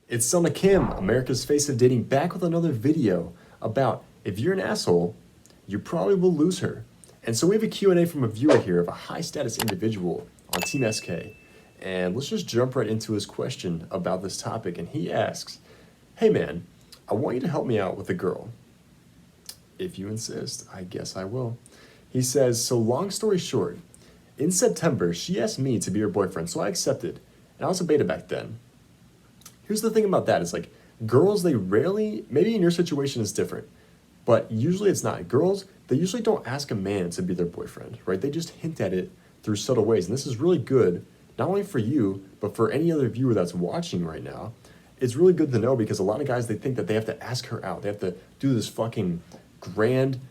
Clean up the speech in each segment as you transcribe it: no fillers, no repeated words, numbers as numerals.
It's Selma Kim, America's Face of Dating, back with another video about if you're an asshole, you probably will lose her. And so we have a Q&A from a viewer here of a high-status individual on Team SK. And let's just jump right into his question about this topic. And he asks, hey man, I want you to help me out with a girl. If you insist, I guess I will. He says, so long story short, in September, she asked me to be her boyfriend, so I accepted. And I was a beta back then. Here's the thing about that, is like, girls, they rarely, maybe in your situation it's different, but usually it's not. Girls, they usually don't ask a man to be their boyfriend, right? They just hint at it through subtle ways. And this is really good, not only for you, but for any other viewer that's watching right now. It's really good to know because a lot of guys, they think that they have to ask her out. They have to do this fucking grand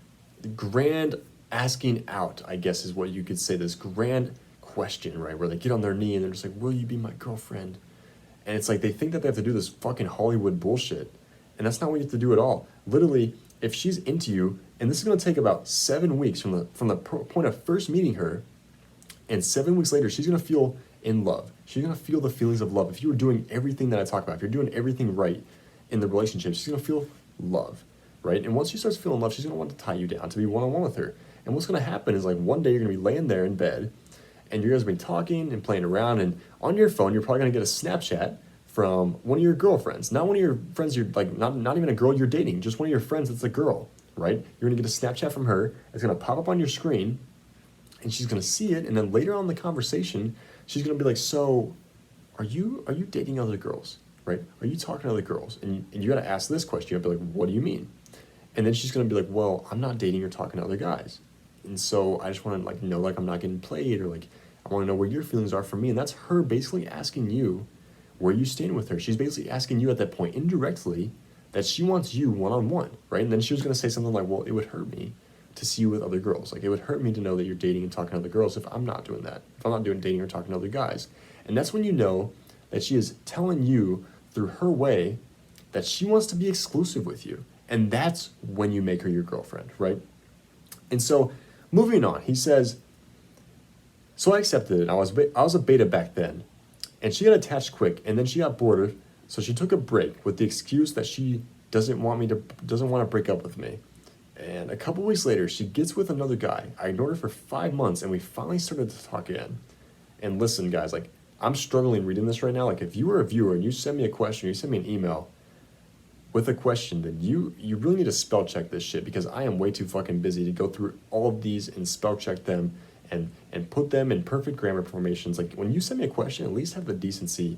asking out, I guess is what you could say, this grand question, right? Where they get on their knee and they're just like, will you be my girlfriend? And it's like they think that they have to do this fucking Hollywood bullshit. And that's not what you have to do at all. Literally, if she's into you, and this is going to take about 7 weeks from the point of first meeting her, and 7 weeks later, she's going to feel in love. She's going to feel the feelings of love. If you were doing everything that I talk about, if you're doing everything right in the relationship, she's going to feel love, right? And once she starts feeling love, she's going to want to tie you down, to be one-on-one with her. And what's going to happen is, like, one day you're going to be laying there in bed, and you guys have been talking and playing around, and on your phone, you're probably going to get a Snapchat from one of your girlfriends. Not one of your friends you're, like, not even a girl you're dating, just one of your friends that's a girl, right? You're going to get a Snapchat from her, it's going to pop up on your screen, and she's going to see it, and then later on in the conversation, she's going to be like, so, are you dating other girls, right? Are you talking to other girls? And you got to ask this question. You have to be like, what do you mean? And then she's going to be like, well, I'm not dating or talking to other guys. And so I just want to, like, know, like, I'm not getting played, or, like, I want to know where your feelings are for me. And that's her basically asking you where you stand with her. She's basically asking you at that point indirectly that she wants you one-on-one, right? And then she was going to say something like, well, it would hurt me to see you with other girls. Like, it would hurt me to know that you're dating and talking to other girls if I'm not doing that, if I'm not doing dating or talking to other guys. And that's when you know that she is telling you through her way that she wants to be exclusive with you. And that's when you make her your girlfriend, right? And so, moving on, he says, so I accepted it. I was a beta back then. And she got attached quick, and then she got bored, so she took a break with the excuse that she doesn't want to break up with me. And a couple weeks later, she gets with another guy. I ignored her for 5 months, and we finally started to talk again. And listen, guys, like, I'm struggling reading this right now. Like, if you were a viewer and you send me a question, or you send me an email with a question, then you really need to spell check this shit, because I am way too fucking busy to go through all of these and spell check them and put them in perfect grammar formations. Like, when you send me a question, at least have the decency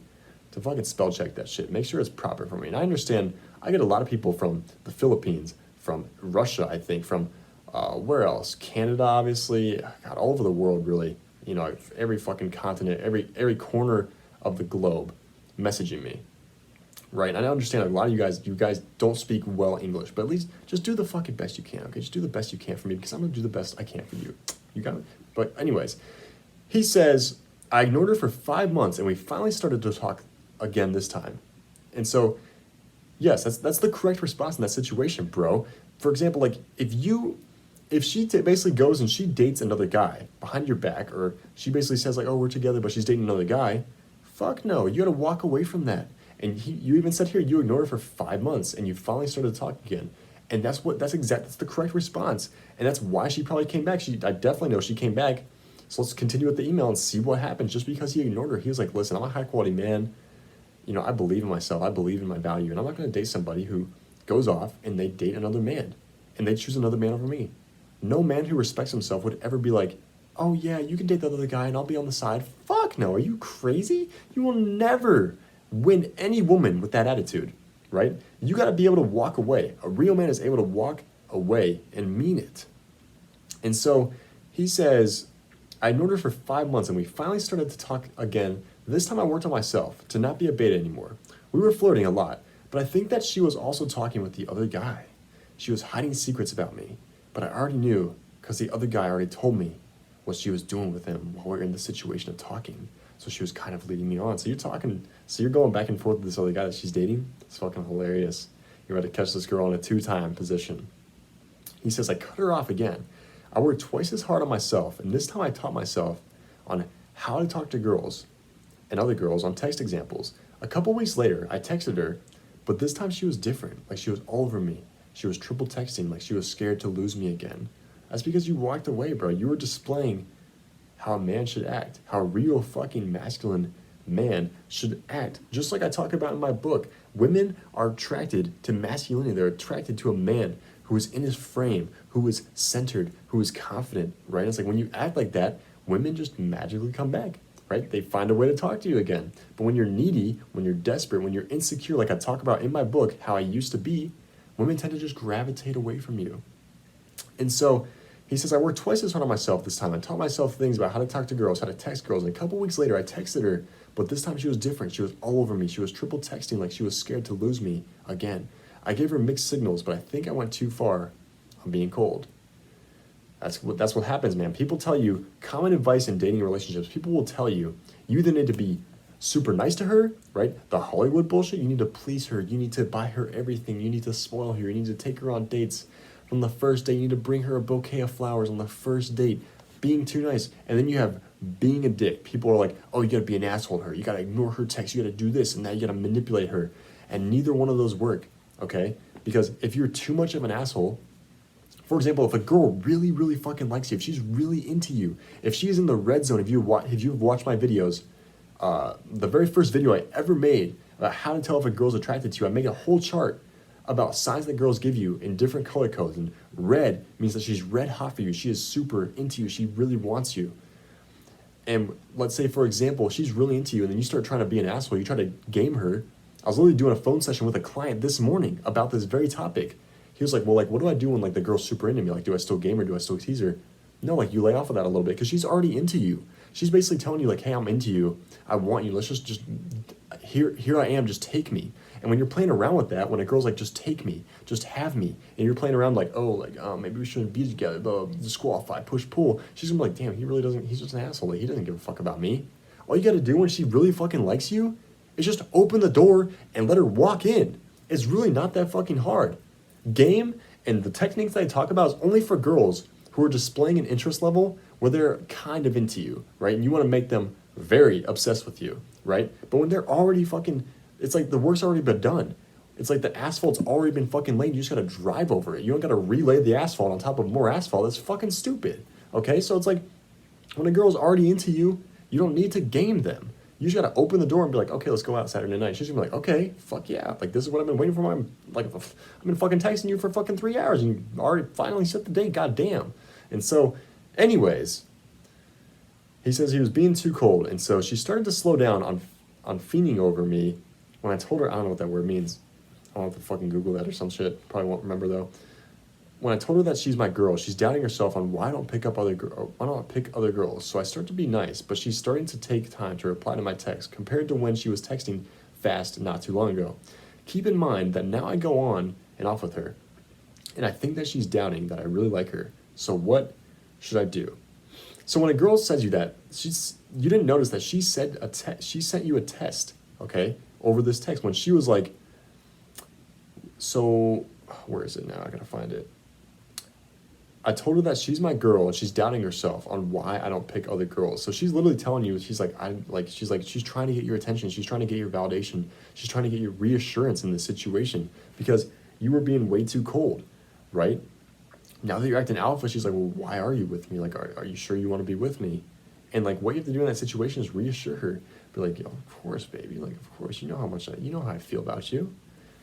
to fucking spell check that shit. Make sure it's proper for me. And I understand I get a lot of people from the Philippines, from Russia, I think, from where else? Canada, obviously. God, all over the world, really. You know, every fucking continent, every corner of the globe messaging me. Right? And I understand a lot of you guys don't speak well English, but at least just do the fucking best you can, okay? Just do the best you can for me, because I'm going to do the best I can for you. You got it? But anyways, he says, I ignored her for 5 months, and we finally started to talk again this time. And so, yes, that's the correct response in that situation, bro. For example, like, if she basically goes and she dates another guy behind your back, or she basically says, like, oh, we're together, but she's dating another guy, fuck no. You got to walk away from that. And you even said here, you ignored her for 5 months, and you finally started to talk again. And that's the correct response. And that's why she probably came back. I definitely know she came back. So let's continue with the email and see what happens. Just because he ignored her, he was like, listen, I'm a high quality man. You know, I believe in myself. I believe in my value. And I'm not going to date somebody who goes off and they date another man. And they choose another man over me. No man who respects himself would ever be like, oh yeah, you can date that other guy and I'll be on the side. Fuck no, are you crazy? You will never win any woman with that attitude, right? You got to be able to walk away. A real man is able to walk away and mean it. And so he says, I ignored her for 5 months, and we finally started to talk again. This time I worked on myself to not be a beta anymore. We were flirting a lot, but I think that she was also talking with the other guy. She was hiding secrets about me, but I already knew, because the other guy already told me what she was doing with him while we were in the situation of talking. So she was kind of leading me on. So you're going back and forth with this other guy that she's dating? It's fucking hilarious. You're about to catch this girl in a 2-time position. He says, I cut her off again. I worked twice as hard on myself, and this time I taught myself on how to talk to girls and other girls on text examples. A couple weeks later, I texted her, but this time she was different. Like she was all over me. She was triple texting, like she was scared to lose me again. That's because you walked away, bro. You were displaying how a man should act, how a real fucking masculine man should act. Just like I talk about in my book, women are attracted to masculinity. They're attracted to a man who is in his frame, who is centered, who is confident, right? It's like when you act like that, women just magically come back, right? They find a way to talk to you again. But when you're needy, when you're desperate, when you're insecure, like I talk about in my book, how I used to be, women tend to just gravitate away from you. And so he says, I worked twice as hard on myself this time. I taught myself things about how to talk to girls, how to text girls. And a couple weeks later, I texted her, but this time she was different. She was all over me. She was triple texting like she was scared to lose me again. I gave her mixed signals, but I think I went too far on being cold. That's what happens, man. People tell you common advice in dating relationships. People will tell you either need to be super nice to her, right? The Hollywood bullshit. You need to please her. You need to buy her everything. You need to spoil her. You need to take her on dates. From the first date, you need to bring her a bouquet of flowers on the first date. Being too nice. And then you have being a dick. People are like, oh, you gotta be an asshole to her. You gotta ignore her text. You gotta do this. And now you gotta manipulate her. And neither one of those work, okay? Because if you're too much of an asshole, for example, if a girl really, really fucking likes you, if she's really into you, if she's in the red zone, if you've watched my videos, the very first video I ever made about how to tell if a girl's attracted to you, I made a whole chart about signs that girls give you in different color codes. And red means that she's red hot for you. She is super into you. She really wants you. And let's say, for example, she's really into you and then you start trying to be an asshole. You try to game her. I was literally doing a phone session with a client this morning about this very topic. He was like, well, like, what do I do when like the girl's super into me? Like, do I still game her? Do I still tease her? No, like you lay off of that a little bit because she's already into you. She's basically telling you like, hey, I'm into you. I want you. Let's just here I am. Just take me. And when you're playing around with that, when a girl's like, just take me, just have me, and you're playing around like, oh, like, maybe we shouldn't be together, disqualify, push, pull, she's gonna be like, damn, he really doesn't, he's just an asshole, like, he doesn't give a fuck about me. All you gotta do when she really fucking likes you is just open the door and let her walk in. It's really not that fucking hard. Game and the techniques that I talk about is only for girls who are displaying an interest level where they're kind of into you, right? And you wanna make them very obsessed with you, right? But when they're already fucking, it's like the work's already been done. It's like the asphalt's already been fucking laid. You just gotta drive over it. You don't gotta relay the asphalt on top of more asphalt. That's fucking stupid. Okay? So it's like when a girl's already into you, you don't need to game them. You just gotta open the door and be like, okay, let's go out Saturday night. She's gonna be like, okay, fuck yeah. Like, this is what I've been waiting for. I've been fucking texting you for fucking 3 hours and you already finally set the date. God damn. And so, anyways, he says he was being too cold. And so she started to slow down on fiending over me. When I told her, I don't know what that word means. I'll have to fucking Google that or some shit. Probably won't remember though. When I told her that she's my girl, she's doubting herself on why I don't pick other girls. So I start to be nice, but she's starting to take time to reply to my text compared to when she was texting fast not too long ago. Keep in mind that now I go on and off with her, and I think that she's doubting that I really like her. So what should I do? So when a girl says you that, you didn't notice that she sent you a test, okay? Over this text when she was like, so where is it now? I gotta find it. I told her that she's my girl and she's doubting herself on why I don't pick other girls. So she's literally telling you, she's trying to get your attention. She's trying to get your validation. She's trying to get your reassurance in this situation because you were being way too cold, right? Now that you're acting alpha, she's like, well, why are you with me? Like, are you sure you want to be with me? And like, what you have to do in that situation is reassure her. Be like, yo, of course, baby. Like, of course, you know how I feel about you,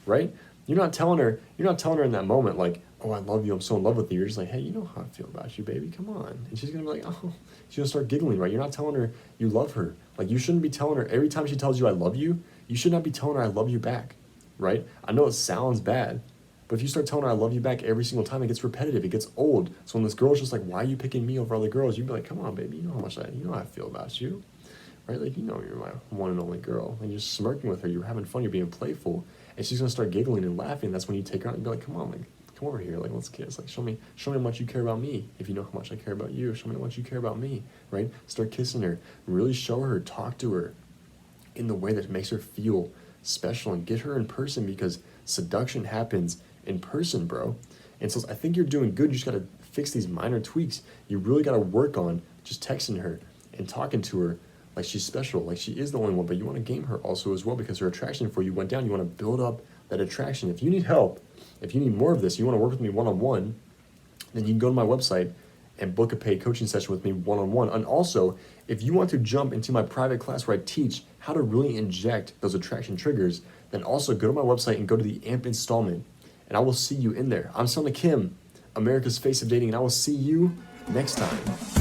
right? You're not telling her in that moment, like, oh, I love you, I'm so in love with you. You're just like, hey, you know how I feel about you, baby, come on. And she's gonna be like, oh, she's gonna start giggling, right? You're not telling her you love her. Like, you shouldn't be telling her, every time she tells you I love you, you should not be telling her I love you back, right? I know it sounds bad, but if you start telling her I love you back every single time, it gets repetitive, it gets old. So when this girl's just like, why are you picking me over other girls? You'd be like, come on, baby, you know how I feel about you. Right? Like, you know you're my one and only girl. And you're smirking with her, you're having fun, you're being playful. And she's gonna start giggling and laughing. That's when you take her out and be like, come on, like, come over here, like, let's kiss. Like, show me how much you care about me. If you know how much I care about you, show me how much you care about me, right? Start kissing her. Really show her, talk to her in the way that makes her feel special and get her in person because seduction happens in person, bro. And so I think you're doing good. You just gotta fix these minor tweaks. You really gotta work on just texting her and talking to her like she's special, like she is the only one, but you want to game her also as well because her attraction for you went down. You want to build up that attraction. If you need help, if you need more of this, you want to work with me one-on-one, then you can go to my website and book a paid coaching session with me one-on-one. And also, if you want to jump into my private class where I teach how to really inject those attraction triggers, then also go to my website and go to the AMP installment, and I will see you in there. I'm Son of Kim, America's Face of Dating, and I will see you next time.